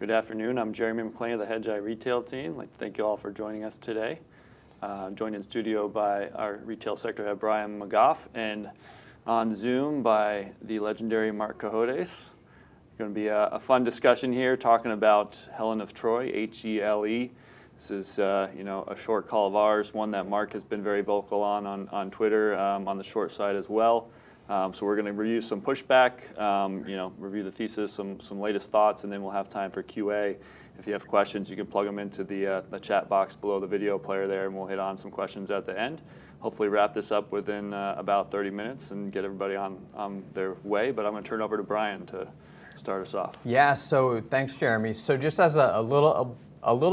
Good afternoon. I'm Jeremy McLean of the Hedgeye retail team. I'd like to thank you all for joining us today. I'm joined in studio by our retail sector head, Brian McGough, and on Zoom by the legendary Mark Cohodes. It's going to be a fun discussion here talking about Helen of Troy, HELE. This is a short call of ours, one that Mark has been very vocal on Twitter, on the short side as well. So we're going to review some pushback, review the thesis, some latest thoughts, and then we'll have time for QA. If you have questions, you can plug them into the chat box below the video player there, and we'll hit on some questions at the end. Hopefully wrap this up within about 30 minutes and get everybody on their way. But I'm going to turn it over to Brian to start us off. Yeah, so thanks, Jeremy. So just as a little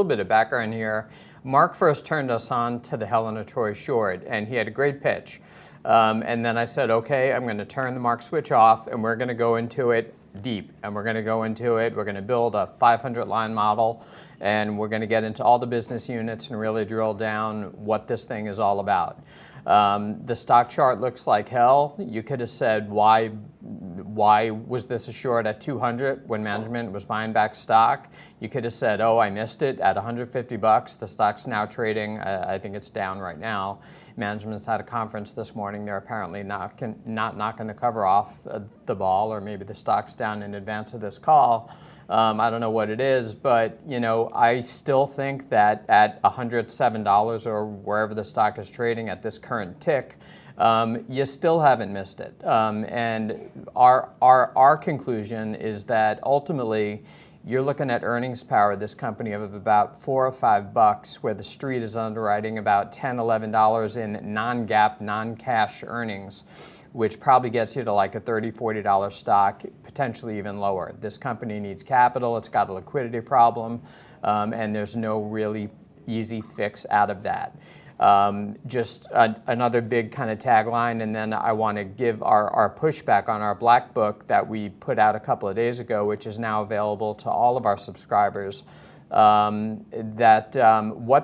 bit of background here, Mark first turned us on to the Helen of Troy short, and he had a great pitch. And then I said, okay, I'm going to turn the Mark switch off, and we're going to go into it deep. And we're going to go into it. We're going to build a 500-line model, and we're going to get into all the business units and really drill down what this thing is all about. The stock chart looks like hell. You could have said, why was this a short at 200 when management was buying back stock? You could have said, oh, I missed it at 150 bucks. The stock's now trading. I think it's down right now. Management's had a conference this morning. They're apparently not knocking the cover off the ball, or maybe the stock's down in advance of this call. I don't know what it is, but I still think that at $107 or wherever the stock is trading at this current tick, you still haven't missed it. And our conclusion is that ultimately you're looking at earnings power of this company of about $4 or $5, where the street is underwriting about $10, $11 in non-GAAP, non-cash earnings, which probably gets you to like a $30, $40 stock, potentially even lower. This company needs capital, it's got a liquidity problem, and there's no really easy fix out of that. Just another big kind of tagline, and then I want to give our pushback on our black book that we put out a couple of days ago, which is now available to all of our subscribers. What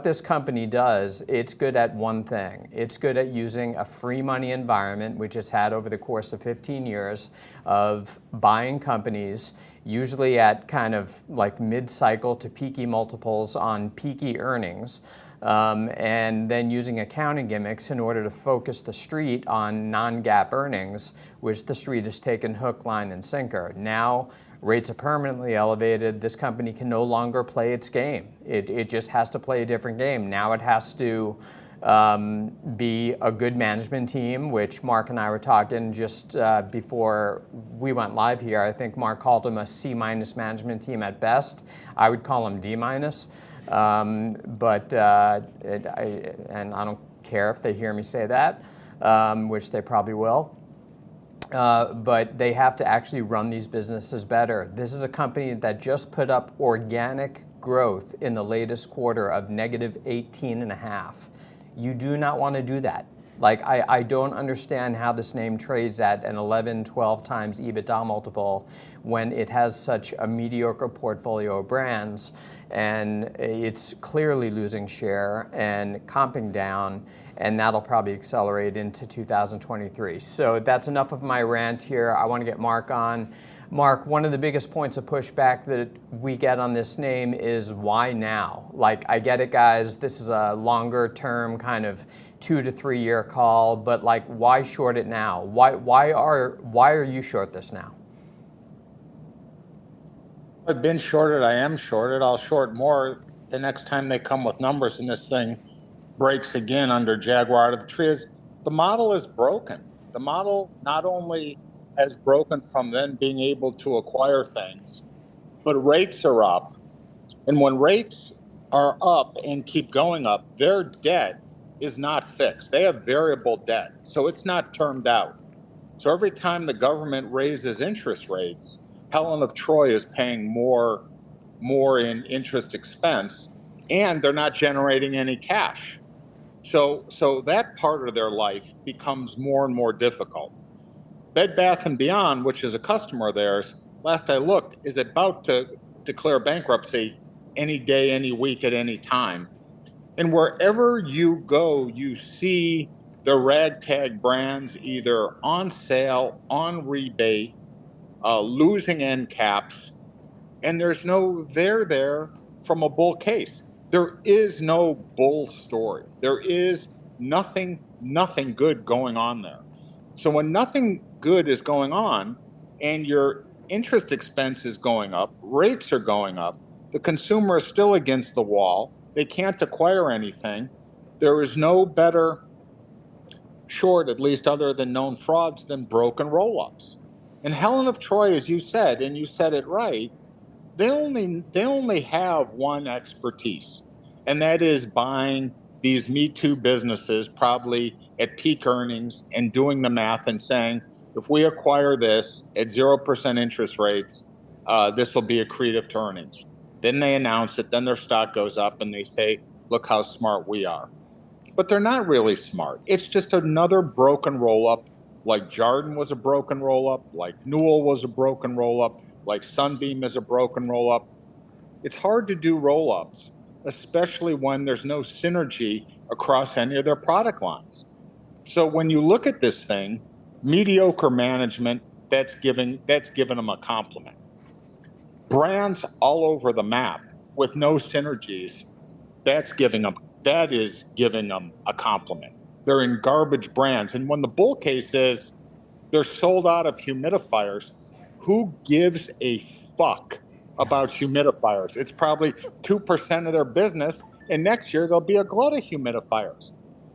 this company does, it's good at one thing. It's good at using a free money environment, which it's had over the course of 15 years of buying companies, usually at kind of like mid-cycle to peaky multiples on peaky earnings. And then using accounting gimmicks in order to focus the street on non-GAAP earnings, which the street has taken hook, line, and sinker. Now, rates are permanently elevated. This company can no longer play its game. It just has to play a different game. Now it has to be a good management team, which Mark and I were talking just before we went live here. I think Mark called them a C- management team at best. I would call them D-. And I don't care if they hear me say that, which they probably will. But they have to actually run these businesses better. This is a company that just put up organic growth in the latest quarter of negative 18.5. You do not want to do that. Like, I don't understand how this name trades at an 11, 12 times EBITDA multiple when it has such a mediocre portfolio of brands, and it's clearly losing share and comping down, and that'll probably accelerate into 2023. So that's enough of my rant here. I want to get Mark on. Mark, one of the biggest points of pushback that we get on this name is why now? Like, I get it, guys, this is a longer term kind of 2 to 3 year call, but like, why short it now? Why are you short this now? I've been shorted, I am shorted, I'll short more the next time they come with numbers and this thing breaks again under Jaguar out of the tree. The model is broken. The model not only has broken from then being able to acquire things, but rates are up. And when rates are up and keep going up, their debt is not fixed. They have variable debt, so it's not termed out. So every time the government raises interest rates, Helen of Troy is paying more in interest expense, and they're not generating any cash. So that part of their life becomes more and more difficult. Bed Bath & Beyond, which is a customer of theirs, last I looked, is about to declare bankruptcy any day, any week, at any time. And wherever you go, you see the ragtag brands either on sale, on rebate, losing end caps, And there's no there from a bull case. There is no bull story. There is nothing good going on there. So when nothing good is going on and your interest expense is going up, rates are going up, the consumer is still against the wall, they can't acquire anything, there is no better short, at least other than known frauds, than broken roll-ups. And Helen of Troy, as you said, and you said it right, they only have one expertise, and that is buying these Me Too businesses probably at peak earnings and doing the math and saying, if we acquire this at 0% interest rates, this will be accretive to earnings. Then they announce it, then their stock goes up and they say, look how smart we are. But they're not really smart. It's just another broken roll-up, like Jarden was a broken roll-up, like Newell was a broken roll-up, like Sunbeam is a broken roll-up. It's hard to do roll-ups, especially when there's no synergy across any of their product lines. So when you look at this thing, mediocre management, that's giving them a compliment. Brands all over the map with no synergies, that is giving them a compliment. They're in garbage brands. And when the bull case is they're sold out of humidifiers, who gives a fuck about humidifiers? It's probably 2% of their business, and next year there'll be a glut of humidifiers.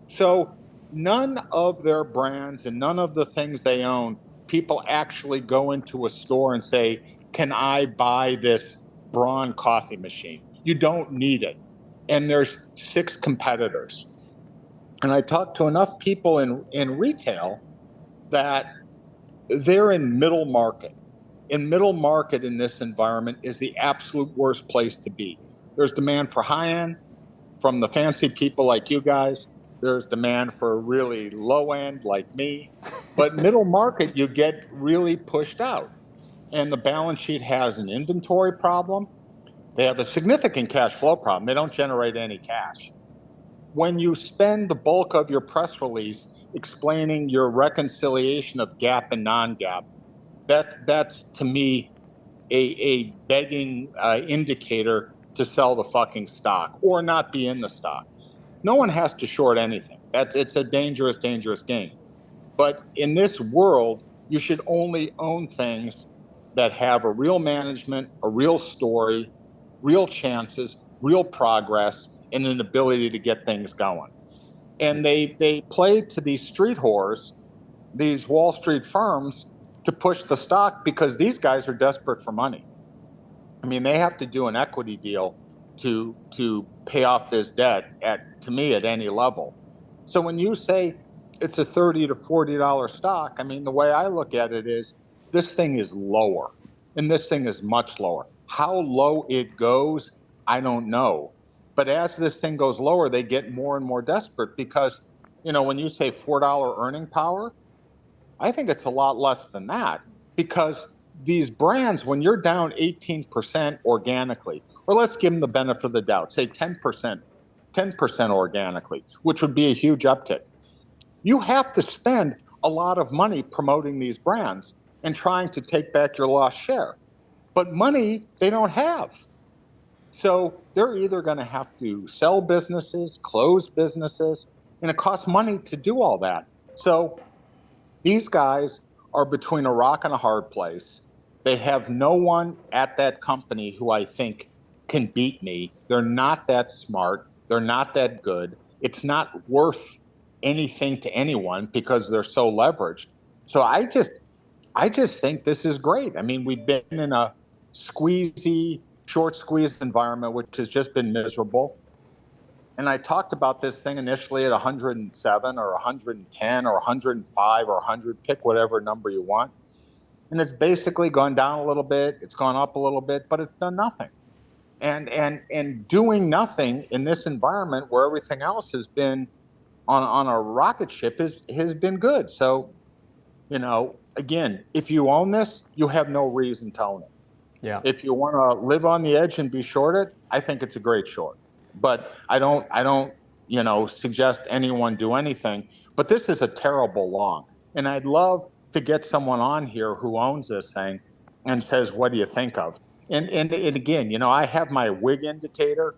So none of their brands and none of the things they own, people actually go into a store and say, can I buy this Braun coffee machine? You don't need it. And there's 6 competitors. And I talked to enough people in retail that they're in middle market. In middle market in this environment is the absolute worst place to be. There's demand for high end from the fancy people like you guys. There's demand for really low end like me. But middle market, you get really pushed out. And the balance sheet has an inventory problem. They have a significant cash flow problem. They don't generate any cash. When you spend the bulk of your press release explaining your reconciliation of GAAP and non-GAAP, that's to me a begging indicator to sell the fucking stock or not be in the stock. No one has to short anything. It's a dangerous game. But in this world, you should only own things that have a real management, a real story, real chances, real progress, and an ability to get things going. And they play to these street whores, these Wall Street firms, to push the stock because these guys are desperate for money. I mean, they have to do an equity deal to pay off this debt to me at any level. So when you say it's a $30 to $40 stock, I mean, the way I look at it is this thing is lower and this thing is much lower. How low it goes, I don't know. But as this thing goes lower, they get more and more desperate because, when you say $4 earning power, I think it's a lot less than that because these brands, when you're down 18% organically, or let's give them the benefit of the doubt, say 10% organically, which would be a huge uptick. You have to spend a lot of money promoting these brands and trying to take back your lost share. But money they don't have. So they're either going to have to sell businesses, close businesses, and it costs money to do all that. So these guys are between a rock and a hard place. They have no one at that company who I think can beat me. They're not that smart. They're not that good. It's not worth anything to anyone because they're so leveraged. So I just think this is great. I mean, we've been in a short squeeze environment, which has just been miserable. And I talked about this thing initially at 107 or 110 or 105 or 100, pick whatever number you want. And it's basically gone down a little bit. It's gone up a little bit, but it's done nothing. And doing nothing in this environment where everything else has been on a rocket ship has been good. So, again, if you own this, you have no reason to own it. Yeah. If you want to live on the edge and be shorted, I think it's a great short. But I don't suggest anyone do anything. But this is a terrible long. And I'd love to get someone on here who owns this thing and says, what do you think of? And again, I have my wig indicator,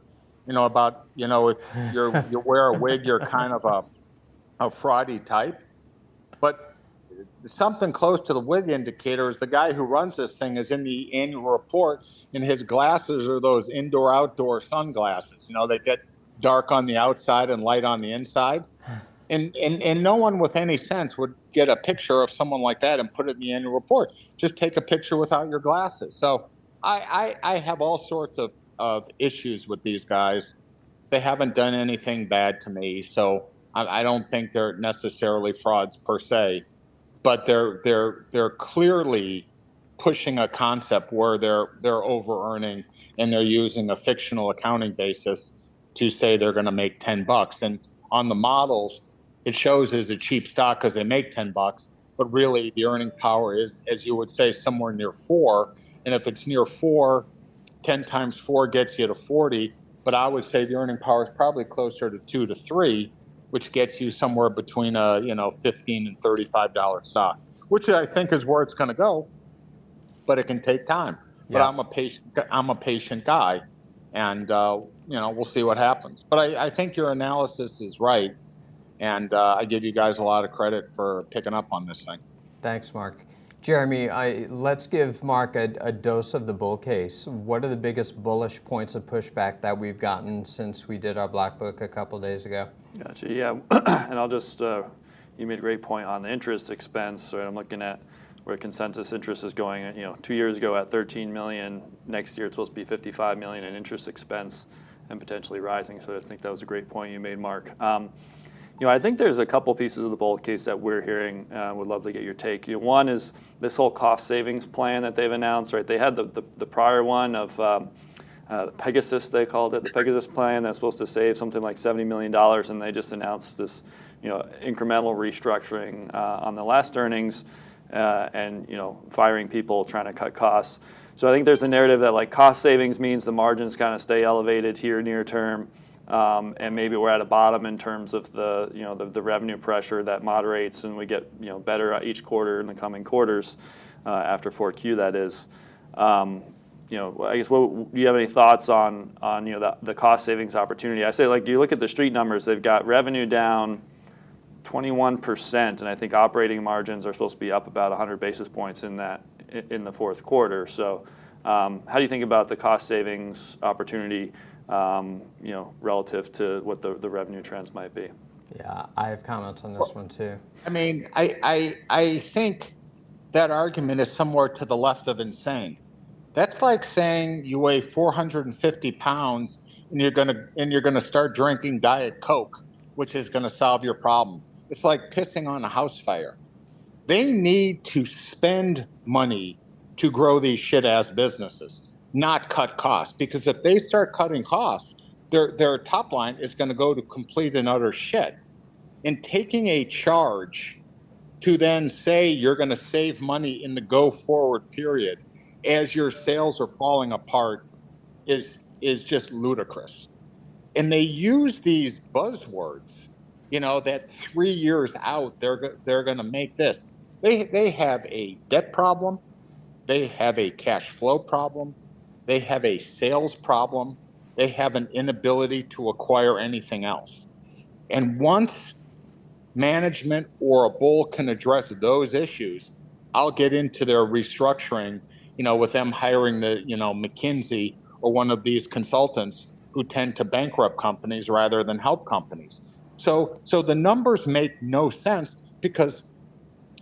about, if you wear a wig, you're kind of a fraudy type. But something close to the wig indicator is the guy who runs this thing is in the annual report, and his glasses are those indoor outdoor sunglasses. They get dark on the outside and light on the inside. And no one with any sense would get a picture of someone like that and put it in the annual report. Just take a picture without your glasses. So I have all sorts of issues with these guys. They haven't done anything bad to me, so I don't think they're necessarily frauds per se, but they're clearly pushing a concept where they're over earning, and they're using a fictional accounting basis to say they're going to make $10. And on the models, it shows as a cheap stock because they make $10, but really the earning power is, as you would say, somewhere near 4. And if it's near 4, 10 times 4 gets you to 40. But I would say the earning power is probably closer to 2 to 3, which gets you somewhere between a $15 and $35 stock, which I think is where it's going to go. But it can take time. But Yeah. I'm a patient guy, and we'll see what happens. But I think your analysis is right, and I give you guys a lot of credit for picking up on this thing. Thanks, Mark. Jeremy, let's give Mark a dose of the bull case. What are the biggest bullish points of pushback that we've gotten since we did our black book a couple days ago? Gotcha. Yeah, and I'll just you made a great point on the interest expense. Right, I'm looking at where consensus interest is going. 2 years ago at 13 million. Next year it's supposed to be 55 million in interest expense, and potentially rising. So I think that was a great point you made, Mark. I think there's a couple pieces of the bull case that we're hearing. Would love to get your take. One is this whole cost savings plan that they've announced. Right, they had the prior one of Pegasus, they called it, the Pegasus plan that's supposed to save something like $70 million, and they just announced this incremental restructuring on the last earnings, and firing people, trying to cut costs. So I think there's a narrative that like cost savings means the margins kind of stay elevated here near term. And maybe we're at a bottom in terms of the revenue pressure that moderates, and we get better each quarter in the coming quarters after 4Q. That is, I guess. Do you have any thoughts on the cost savings opportunity? I say like you look at the street numbers, they've got revenue down 21%, and I think operating margins are supposed to be up about 100 basis points in the fourth quarter. So, how do you think about the cost savings opportunity? Relative to what the revenue trends might be. Yeah, I have comments on this one too. I mean, I think that argument is somewhere to the left of insane. That's like saying you weigh 450 pounds and you're gonna start drinking Diet Coke, which is gonna solve your problem. It's like pissing on a house fire. They need to spend money to grow these shit-ass businesses, not cut costs. Because if they start cutting costs, their top line is going to go to complete and utter shit. And taking a charge to then say you're going to save money in the go-forward period as your sales are falling apart is just ludicrous. And they use these buzzwords, that 3 years out they're going to make this. They have a debt problem. They have a cash flow problem. They have a sales problem. They have an inability to acquire anything else. And once management or a bull can address those issues, I'll get into their restructuring, with them hiring the, McKinsey or one of these consultants who tend to bankrupt companies rather than help companies. So the numbers make no sense because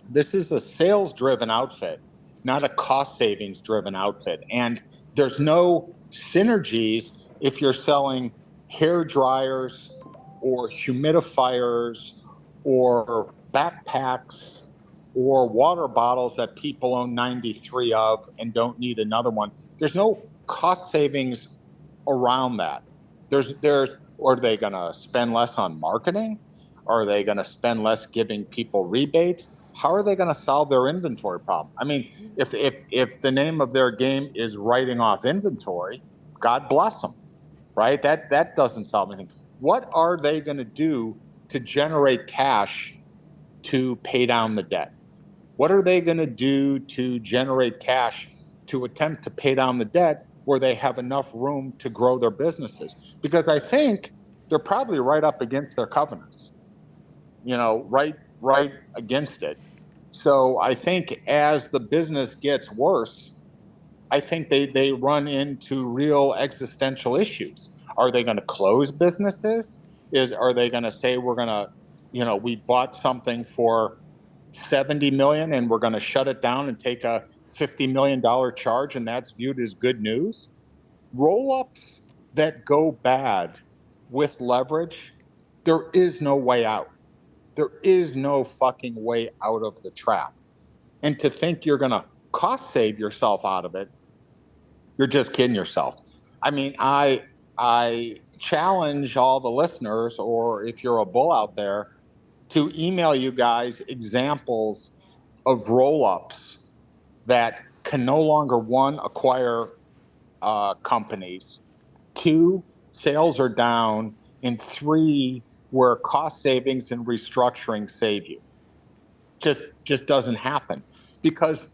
this is a sales-driven outfit, not a cost savings-driven outfit. And there's no synergies if you're selling hair dryers or humidifiers or backpacks or water bottles that people own 93 of and don't need another one. There's no cost savings around that. Are they going to spend less on marketing? Are they going to spend less giving people rebates? How are they going to solve their inventory problem? I mean, if the name of their game is writing off inventory, God bless them, right? That doesn't solve anything. What are they going to do to generate cash to pay down the debt? What are they going to do to generate cash to attempt to pay down the debt where they have enough room to grow their businesses. Because I think they're probably right up against their covenants, right against it. So I think as the business gets worse, I think they run into real existential issues. Are they going to close businesses? Are they going to say we're going to, we bought something for 70 million and we're going to shut it down and take a $50 million charge, and that's viewed as good news? Roll-ups that go bad with leverage, there is no way out. There is no fucking way out of the trap. And to think you're going to cost save yourself out of it, you're just kidding yourself. I mean, I challenge all the listeners, or if you're a bull out there, to email you guys examples of roll-ups that can no longer, one, acquire companies, two, sales are down, and three, where cost savings and restructuring save you. Just doesn't happen, because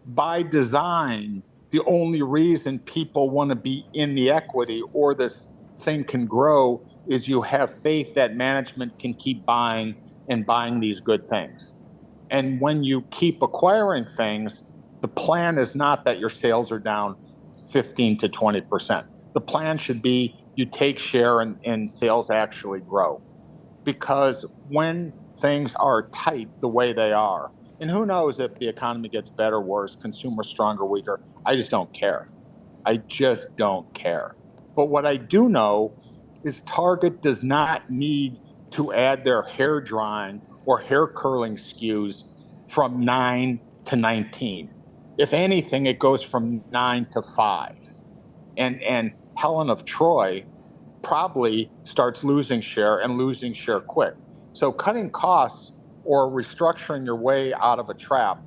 by design, the only reason people want to be in the equity or this thing can grow is you have faith that management can keep buying and buying these good things. And when you keep acquiring things, the plan is not that your sales are down 15 to 20%. The plan should be you take share and sales actually grow. Because when things are tight the way they are, and who knows if the economy gets better, worse, consumer stronger, weaker, I just don't care. I just don't care. But what I do know is Target does not need to add their hair drying or hair curling SKUs from 9 to 19. If anything, it goes from 9 to 5. And Helen of Troy probably starts losing share and losing share quick. So cutting costs or restructuring your way out of a trap,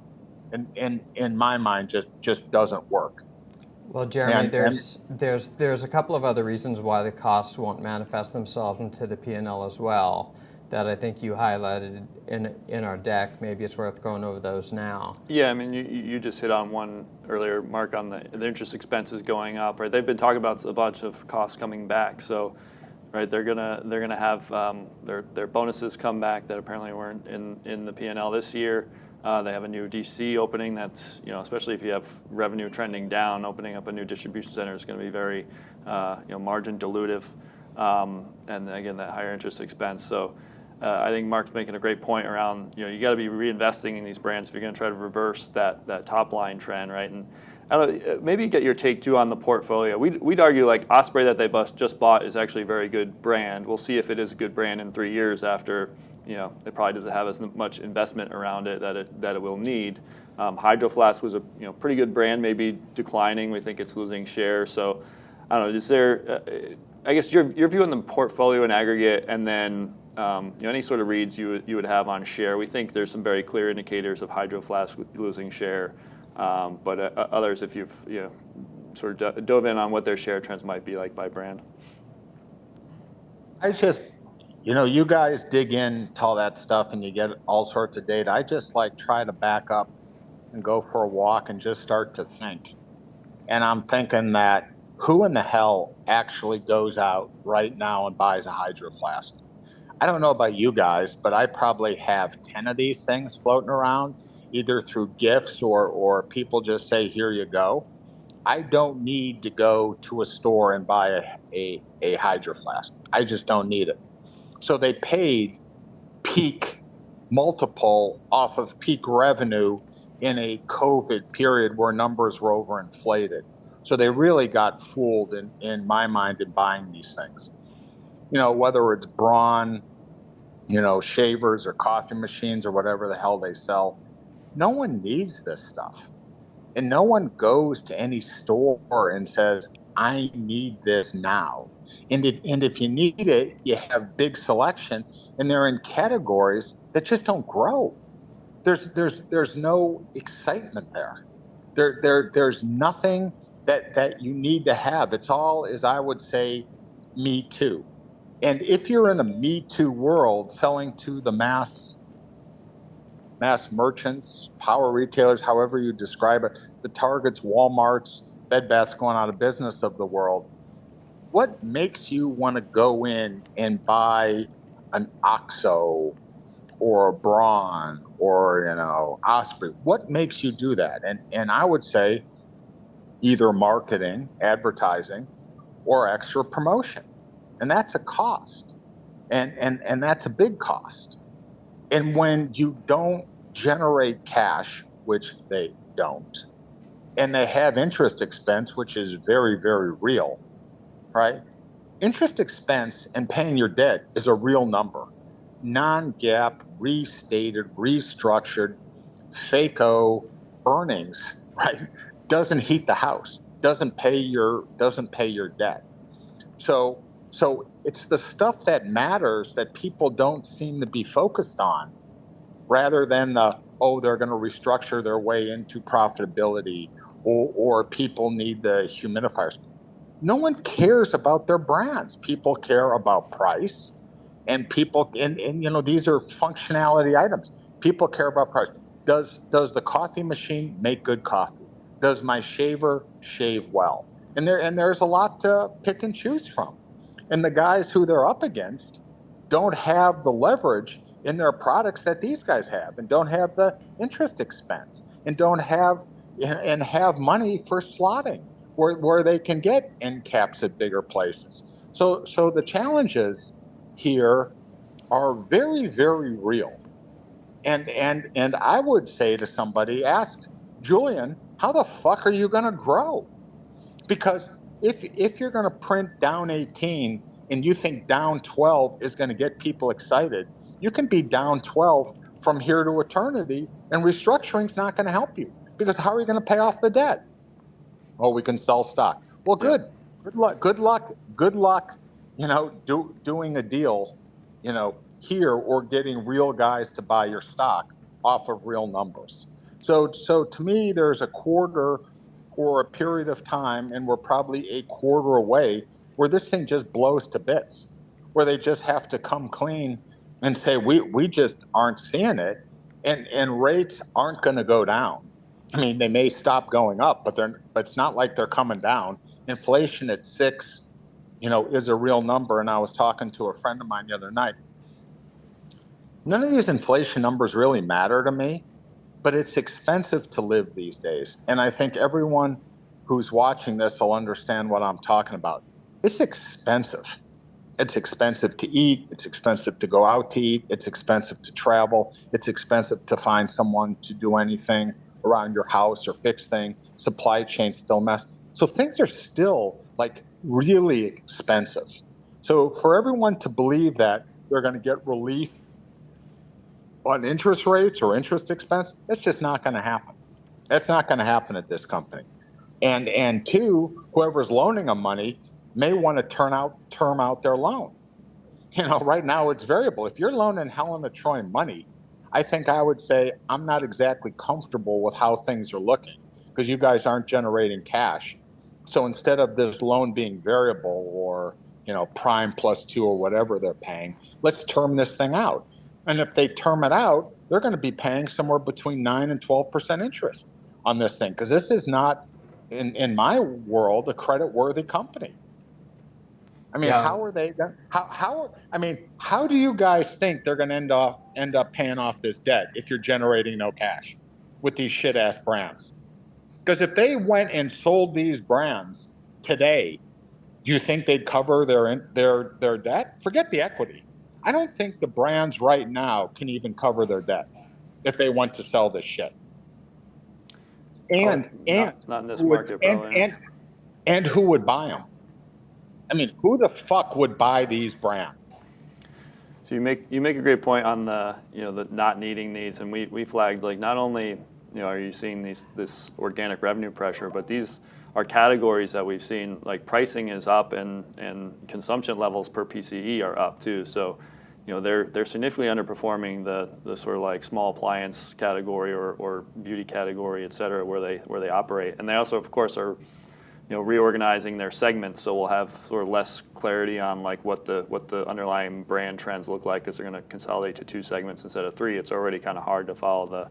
in my mind, just doesn't work. Well, Jeremy, there's a couple of other reasons why the costs won't manifest themselves into the P&L as well that I think you highlighted in our deck. Maybe it's worth going over those now. Yeah, I mean, you just hit on one earlier, Mark, on the interest expenses going up. Right, they've been talking about a bunch of costs coming back. So, right, they're gonna have their bonuses come back that apparently weren't in the P&L this year. They have a new DC opening that's, especially if you have revenue trending down, opening up a new distribution center is going to be very, margin dilutive. And again, that higher interest expense. So I think Mark's making a great point around, you got to be reinvesting in these brands if you're going to try to reverse that top line trend, right? And I don't know, maybe get your take too on the portfolio. We'd argue like Osprey that they just bought is actually a very good brand. We'll see if it is a good brand in 3 years after, it probably doesn't have as much investment around it that it will need. Hydro Flask was a pretty good brand, maybe declining. We think it's losing share. So I don't know. Is there? I guess your view on the portfolio in aggregate, and then any sort of reads you would have on share. We think there's some very clear indicators of Hydro Flask losing share, but others, if you've sort of dove in on what their share trends might be like by brand. I just. You guys dig into all that stuff and you get all sorts of data. I just try to back up and go for a walk and just start to think. And I'm thinking that who in the hell actually goes out right now and buys a Hydro Flask? I don't know about you guys, but I probably have 10 of these things floating around, either through gifts or people just say, here you go. I don't need to go to a store and buy a Hydro Flask. I just don't need it. So they paid peak multiple off of peak revenue in a COVID period where numbers were overinflated. So they really got fooled in my mind in buying these things. Whether it's Braun, shavers or coffee machines or whatever the hell they sell, no one needs this stuff. And no one goes to any store and says, I need this now. And if you need it, you have big selection, and they're in categories that just don't grow. There's no excitement there. There's nothing that you need to have. It's all, as I would say, me too. And if you're in a me too world selling to the mass merchants, power retailers, however you describe it, the Targets, Walmarts, Bed Bath's going out of business of the world. What makes you want to go in and buy an OXO or a Braun or, Osprey? What makes you do that? And I would say either marketing, advertising, or extra promotion. And that's a cost. And that's a big cost. And when you don't generate cash, which they don't, and they have interest expense, which is very, very real, right? Interest expense and paying your debt is a real number. Non-GAAP, restated, restructured, FACO earnings, right? Doesn't heat the house, doesn't pay your debt. So it's the stuff that matters that people don't seem to be focused on, rather than they're going to restructure their way into profitability, or people need the humidifiers. No one cares about their brands. People care about price, and these are functionality items. People care about price. Does the coffee machine make good coffee? Does my shaver shave well? And there's a lot to pick and choose from. And the guys who they're up against don't have the leverage in their products that these guys have, and don't have the interest expense, and don't have money for slotting where they can get end caps at bigger places. So the challenges here are very, very real. And I would say to somebody, ask Julian, how the fuck are you going to grow? Because if you're going to print down 18 and you think down 12 is going to get people excited, you can be down 12 from here to eternity, and restructuring's not going to help you, because how are you going to pay off the debt? Oh, we can sell stock. Well, good luck, doing a deal, here, or getting real guys to buy your stock off of real numbers. So to me, there's a quarter or a period of time, and we're probably a quarter away, where this thing just blows to bits, where they just have to come clean and say, we just aren't seeing it, and rates aren't going to go down. I mean, they may stop going up, but it's not like they're coming down. Inflation at 6, is a real number. And I was talking to a friend of mine the other night. None of these inflation numbers really matter to me, but it's expensive to live these days. And I think everyone who's watching this will understand what I'm talking about. It's expensive. It's expensive to eat. It's expensive to go out to eat. It's expensive to travel. It's expensive to find someone to do anything around your house or fix things. Supply chain's still a mess. So things are still really expensive. So for everyone to believe that they're going to get relief on interest rates or interest expense, it's just not going to happen. That's not going to happen at this company. And two, whoever's loaning them money may want to term out their loan. Right now it's variable. If you're loaning Helen of Troy money, I think I would say I'm not exactly comfortable with how things are looking, because you guys aren't generating cash. So instead of this loan being variable, or prime +2 or whatever they're paying, let's term this thing out. And if they term it out, they're going to be paying somewhere between 9 and 12% interest on this thing, because this is not, in my world, a credit-worthy company. I mean, how are they? How do you guys think they're going to end up paying off this debt if you're generating no cash with these shit-ass brands? Because if they went and sold these brands today, do you think they'd cover their debt? Forget the equity. I don't think the brands right now can even cover their debt if they want to sell this shit. Not in this market, probably. And who would buy them? I mean, who the fuck would buy these brands? So you make a great point on the not needing these, and we flagged, not only are you seeing this organic revenue pressure, but these are categories that we've seen, pricing is up, and consumption levels per PCE are up too. So they're significantly underperforming the sort of small appliance category or beauty category, et cetera, where they operate. And they also, of course, are reorganizing their segments, so we'll have sort of less clarity on what the underlying brand trends look like, because they're going to consolidate to 2 segments instead of 3. It's already kind of hard to follow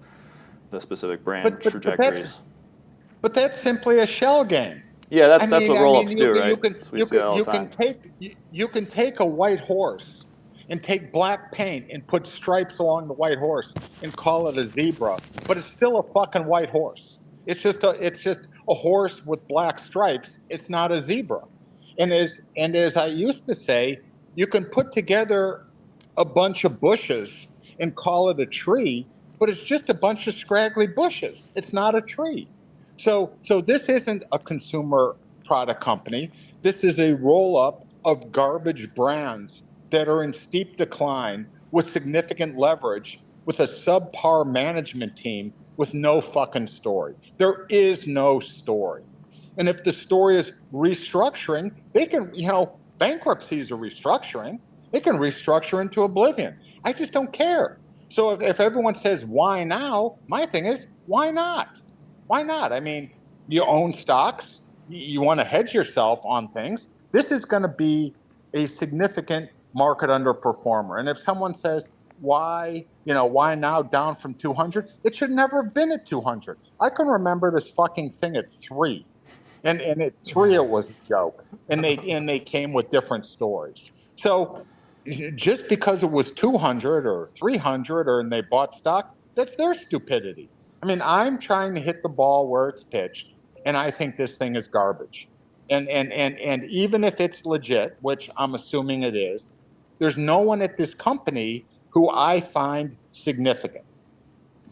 the specific brand trajectories. But that's simply a shell game. Yeah, that's what roll-ups do, right? We see that all the time. You can take a white horse and take black paint and put stripes along the white horse and call it a zebra, but it's still a fucking white horse. It's just a horse with black stripes. It's not a zebra. And as I used to say, you can put together a bunch of bushes and call it a tree, but it's just a bunch of scraggly bushes. It's not a tree. So this isn't a consumer product company. This is a roll-up of garbage brands that are in steep decline with significant leverage, with a subpar management team with no fucking story. There is no story. And if the story is restructuring, they can, bankruptcy is a restructuring. They can restructure into oblivion. I just don't care. So if everyone says, why now? My thing is, why not? Why not? I mean, you own stocks. You want to hedge yourself on things. This is going to be a significant market underperformer. And if someone says, why now down from 200? It should never have been at 200. I can remember this fucking thing at 3. And at 3 it was a joke. And they came with different stories. So just because it was 200 or 300 and they bought stock, that's their stupidity. I mean, I'm trying to hit the ball where it's pitched, and I think this thing is garbage. And even if it's legit, which I'm assuming it is, there's no one at this company who I find significant.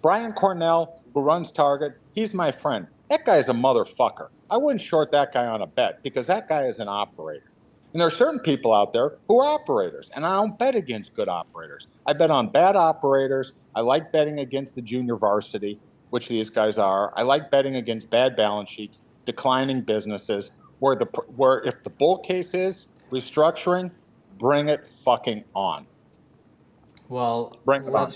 Brian Cornell, who runs Target, he's my friend. That guy's a motherfucker. I wouldn't short that guy on a bet because that guy is an operator. And there are certain people out there who are operators, and I don't bet against good operators. I bet on bad operators. I like betting against the junior varsity, which these guys are. I like betting against bad balance sheets, declining businesses, where if the bull case is restructuring, bring it fucking on. Well, bring it on.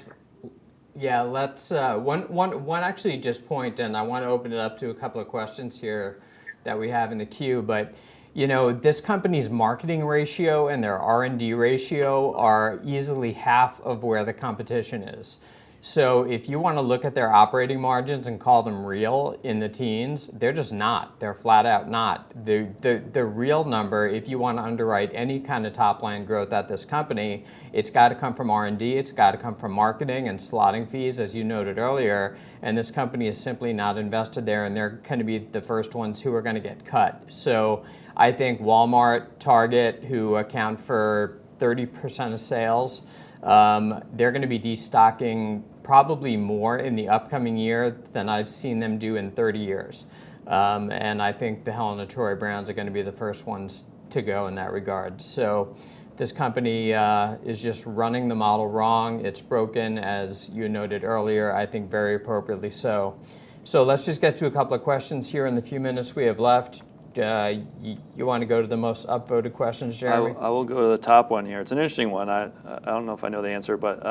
Yeah, let's one actually just point, and I want to open it up to a couple of questions here that we have in the queue, but this company's marketing ratio and their R&D ratio are easily half of where the competition is. So if you want to look at their operating margins and call them real in the teens, they're just not. They're flat out not. The real number, if you want to underwrite any kind of top line growth at this company, it's got to come from R&D, it's got to come from marketing and slotting fees, as you noted earlier, and this company is simply not invested there, and they're going to be the first ones who are going to get cut. So I think Walmart, Target, who account for 30% of sales, they're going to be destocking probably more in the upcoming year than I've seen them do in 30 years. And I think the Helen of Troy brands are going to be the first ones to go in that regard. So this company is just running the model wrong. It's broken, as you noted earlier, I think very appropriately so. So let's just get to a couple of questions here in the few minutes we have left. You want to go to the most upvoted questions, Jeremy? I will go to the top one here. It's an interesting one. I don't know if I know the answer, but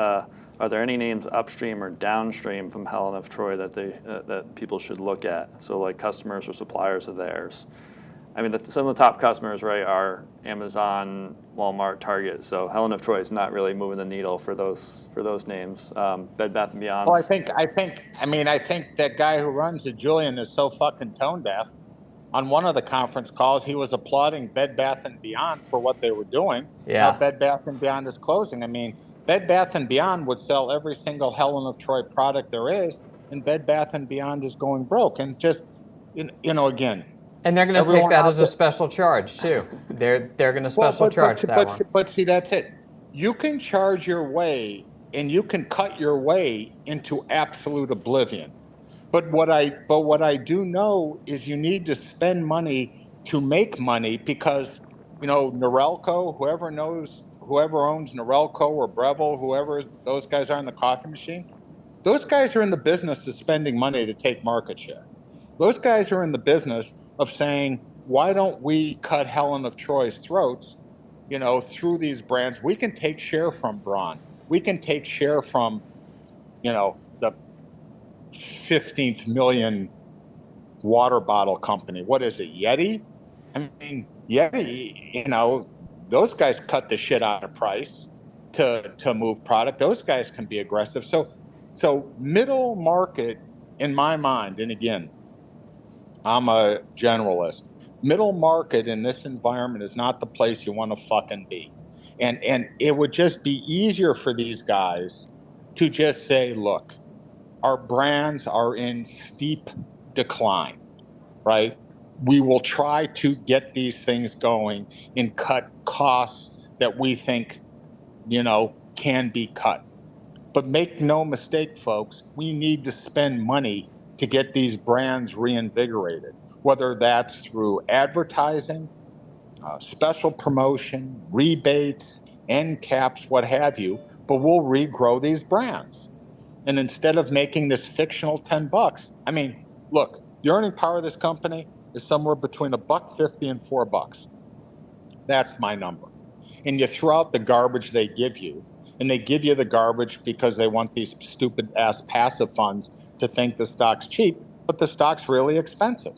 are there any names upstream or downstream from Helen of Troy that that people should look at? So like customers or suppliers of theirs. I mean, some of the top customers, right, are Amazon, Walmart, Target. So Helen of Troy is not really moving the needle for those names. Bed Bath & Beyond. Well, I think that guy who runs it, Julian, is so fucking tone deaf. On one of the conference calls, he was applauding Bed Bath & Beyond for what they were doing. Yeah. Now Bed Bath & Beyond is closing. I mean, Bed Bath & Beyond would sell every single Helen of Troy product there is, and Bed Bath & Beyond is going broke. And just, again. And they're going to take that as a special charge, too. They're going to special charge that one. But see, that's it. You can charge your way, and you can cut your way into absolute oblivion. But what I do know is you need to spend money to make money because, Norelco, whoever owns Norelco or Breville, whoever those guys are in the coffee machine, those guys are in the business of spending money to take market share. Those guys are in the business of saying, why don't we cut Helen of Troy's throats, through these brands? We can take share from Braun. We can take share from, the 15th million water bottle company. What is it, Yeti? I mean, Yeti, those guys cut the shit out of price to move product. Those guys can be aggressive. So middle market, in my mind, and again, I'm a generalist. Middle market in this environment is not the place you want to fucking be. And it would just be easier for these guys to just say, look, our brands are in steep decline, right? We will try to get these things going and cut costs that we think, can be cut. But make no mistake, folks, we need to spend money to get these brands reinvigorated, whether that's through advertising, special promotion, rebates, end caps, what have you. But we'll regrow these brands. And instead of making this fictional $10, I mean, look, the earning power of this company is somewhere between $1.50 and $4. That's my number. And you throw out the garbage they give you, and they give you the garbage because they want these stupid ass passive funds to think the stock's cheap, but the stock's really expensive.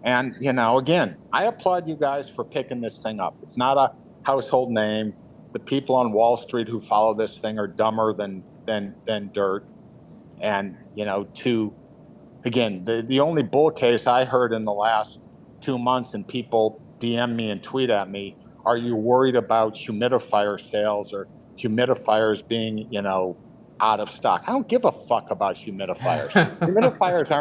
And, again, I applaud you guys for picking this thing up. It's not a household name. The people on Wall Street who follow this thing are dumber than dirt. And, again, the only bull case I heard in the last 2 months, and people DM me and tweet at me, are you worried about humidifier sales or humidifiers being, out of stock? I don't give a fuck about humidifiers. Humidifiers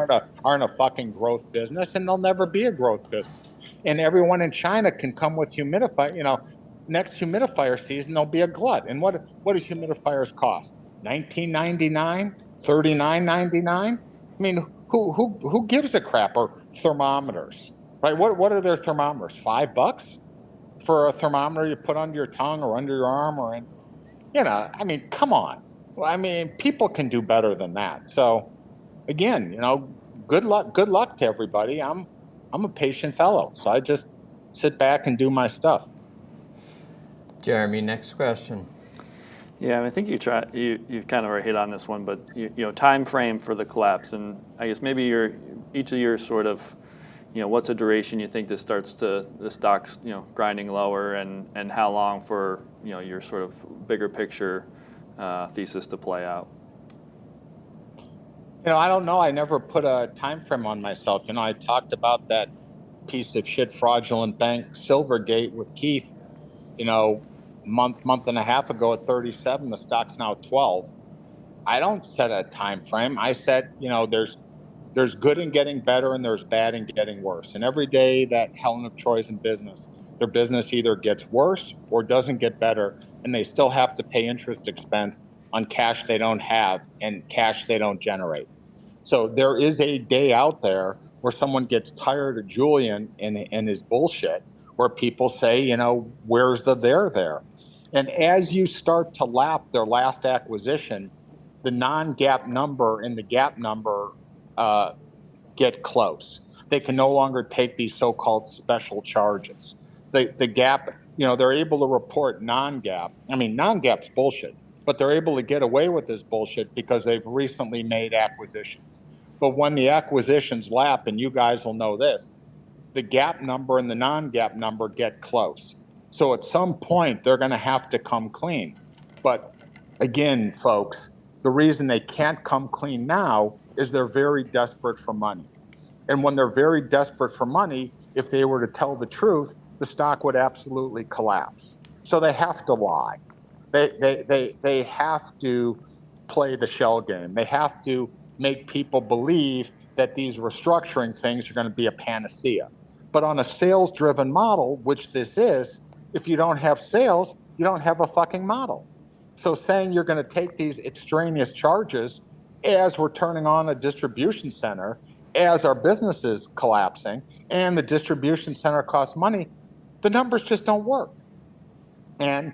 aren't a fucking growth business, and they'll never be a growth business. And everyone in China can come with humidifier. Next humidifier season, there'll be a glut. And what do humidifiers cost? $19.99, $39.99. I mean, who gives a crap? Or thermometers, right? What are their thermometers? $5 for a thermometer you put under your tongue or under your arm, or in, I mean, come on. Well, I mean, people can do better than that. So, again, good luck to everybody. I'm a patient fellow, so I just sit back and do my stuff. Jeremy, next question. Yeah, I think you've kind of already hit on this one, but time frame for the collapse, and I guess maybe each of your sort of, what's the duration you think the stock's grinding lower, and how long for your sort of bigger picture thesis to play out? I don't know. I never put a time frame on myself. I talked about that piece of shit fraudulent bank, Silvergate, with Keith, month and a half ago at 37. The stock's now 12. I don't set a time frame. I said, there's good in getting better and there's bad in getting worse. And every day that Helen of Troy is in business, their business either gets worse or doesn't get better, and they still have to pay interest expense on cash they don't have and cash they don't generate. So there is a day out there where someone gets tired of Julian and his bullshit, where people say, where's the there? And as you start to lap their last acquisition, the non-GAAP number and the GAAP number get close. They can no longer take these so-called special charges. The GAAP, they're able to report non-GAAP. I mean, non-GAAP's bullshit, but they're able to get away with this bullshit because they've recently made acquisitions. But when the acquisitions lap, and you guys will know this, the GAAP number and the non-GAAP number get close. So at some point, they're going to have to come clean. But again, folks, the reason they can't come clean now is they're very desperate for money. And when they're very desperate for money, if they were to tell the truth, the stock would absolutely collapse. So they have to lie. They have to play the shell game. They have to make people believe that these restructuring things are going to be a panacea. But on a sales-driven model, which this is, if you don't have sales, you don't have a fucking model. So saying you're going to take these extraneous charges as we're turning on a distribution center, as our business is collapsing, and the distribution center costs money, the numbers just don't work. And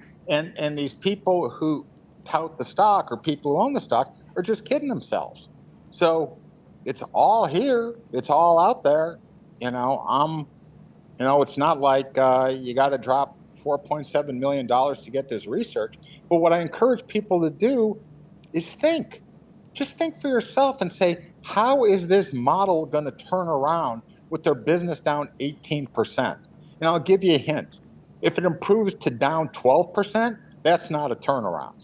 these people who tout the stock, or people who own the stock, are just kidding themselves. So it's all here. It's all out there. It's not like you got to drop $4.7 million to get this research. But what I encourage people to do is think. Just think for yourself and say, how is this model going to turn around with their business down 18%? And I'll give you a hint. If it improves to down 12%, that's not a turnaround.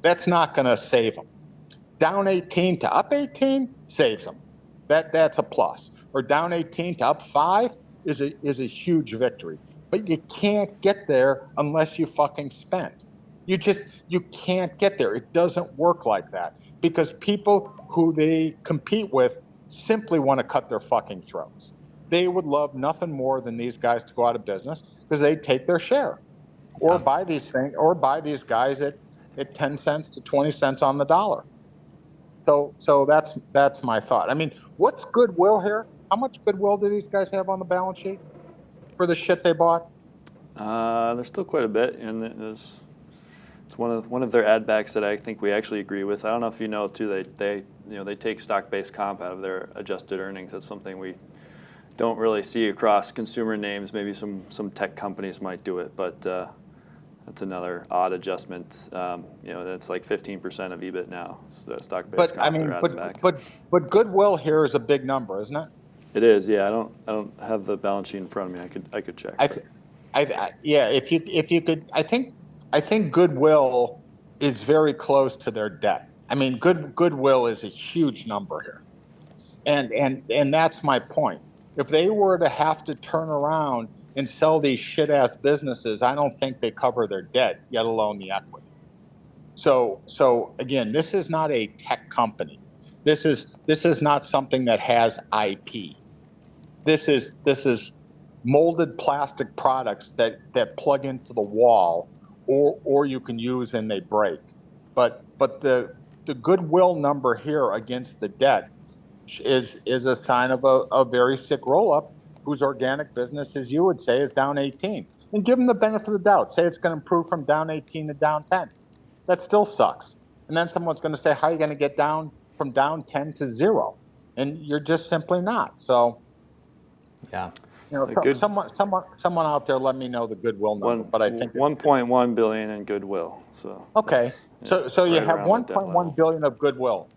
That's not going to save them. Down 18 to up 18 saves them. That's a plus. or down 18 to up 5 is a huge victory. But you can't get there unless you fucking spend. You can't get there. It doesn't work like that because people who they compete with simply want to cut their fucking throats. They would love nothing more than these guys to go out of business because they take their share, or buy these things, or buy these guys at 10 cents to 20 cents on the dollar. So that's my thought. I mean, what's Goodwill here? How much Goodwill do these guys have on the balance sheet for the shit they bought? There's still quite a bit, and it's one of their add backs that I think we actually agree with. I don't know if you know too. They take stock-based comp out of their adjusted earnings. That's something we don't really see across consumer names. Maybe some tech companies might do it, but that's another odd adjustment. That's like 15% of EBIT now. So stock-based comp. I mean, but Goodwill here is a big number, isn't it? It is. Yeah, I don't have the balance sheet in front of me. I could check. Yeah, if you could, I think Goodwill is very close to their debt. I mean, Goodwill is a huge number here, and that's my point. If they were to have to turn around and sell these shit ass businesses, I don't think they cover their debt, yet alone the equity. So again, this is not a tech company. This is not something that has IP. This is molded plastic products that plug into the wall, or you can use and they break. But the Goodwill number here against the debt is a sign of a very sick roll-up whose organic business, as you would say, is down 18. And give them the benefit of the doubt. Say it's going to improve from down 18 to down 10. That still sucks. And then someone's going to say, how are you going to get down from down 10 to 0? And you're just simply not. So, yeah. Someone out there, let me know the Goodwill number. But I think 1.1 billion in Goodwill. So okay, so you right have around 1.1 billion of Goodwill.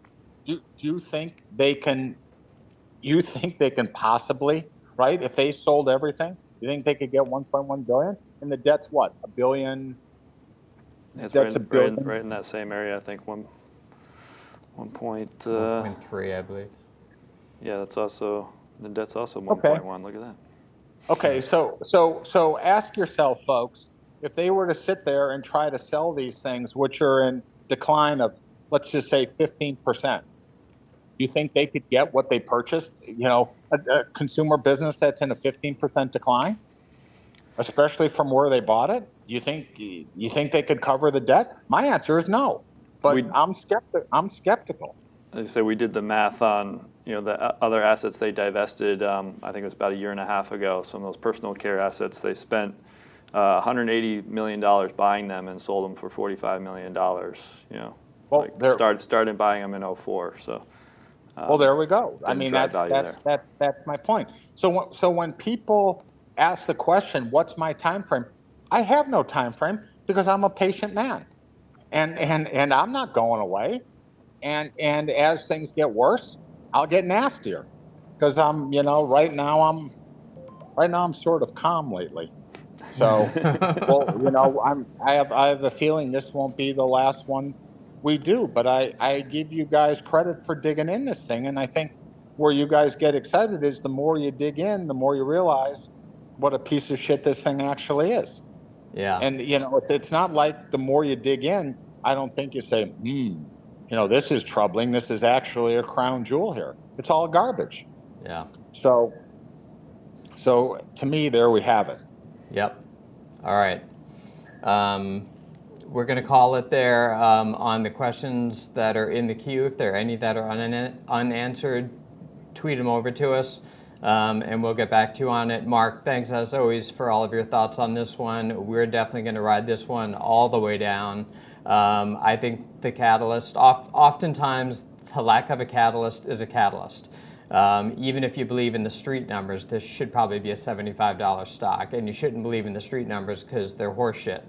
Do you think they can? You think they can possibly, right? If they sold everything, you think they could get 1.1 billion? And the debt's what, $1 billion? It's right in that same area. I think 1.3, I believe. Yeah, that's also the debt's also 1.1. Look at that. Okay, so ask yourself, folks, if they were to sit there and try to sell these things, which are in decline of, let's just say 15%, you think they could get what they purchased? A consumer business that's in a 15% decline, especially from where they bought it. You think they could cover the debt? My answer is no, but I'm skeptical. As I say, we did the math on the other assets they divested. I think it was about a year and a half ago. Some of those personal care assets, they spent $180 million buying them and sold them for $45 million. Started buying them in 2004. So. Well, there we go. I mean, that's my point. So when people ask the question, "What's my time frame?" I have no time frame because I'm a patient man, and I'm not going away. And as things get worse, I'll get nastier because I'm right now I'm sort of calm lately. So I have a feeling this won't be the last one we do, but I give you guys credit for digging in this thing. And I think where you guys get excited is the more you dig in, the more you realize what a piece of shit this thing actually is. Yeah. And, it's not like the more you dig in, I don't think you say, this is troubling. This is actually a crown jewel here. It's all garbage. Yeah. So to me, there we have it. Yep. All right. We're going to call it there on the questions that are in the queue. If there are any that are unanswered, tweet them over to us, and we'll get back to you on it. Mark, thanks as always for all of your thoughts on this one. We're definitely going to ride this one all the way down. I think the catalyst, oftentimes the lack of a catalyst is a catalyst. Even if you believe in the street numbers, this should probably be a $75 stock, and you shouldn't believe in the street numbers because they're horseshit.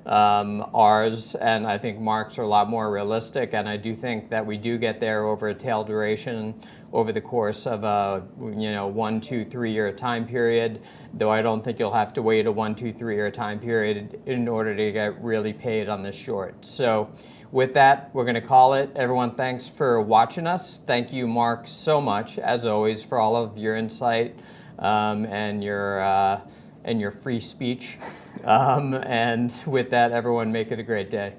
Ours and I think Mark's are a lot more realistic, and I do think that we do get there over a tail duration over the course of a 1, 2, 3 year time period, though I don't think you'll have to wait a 1, 2, 3 year time period in order to get really paid on this short. So with that, we're going to call it. Everyone, thanks for watching us. Thank you, Mark, so much, as always, for all of your insight and your free speech. And with that, everyone, make it a great day.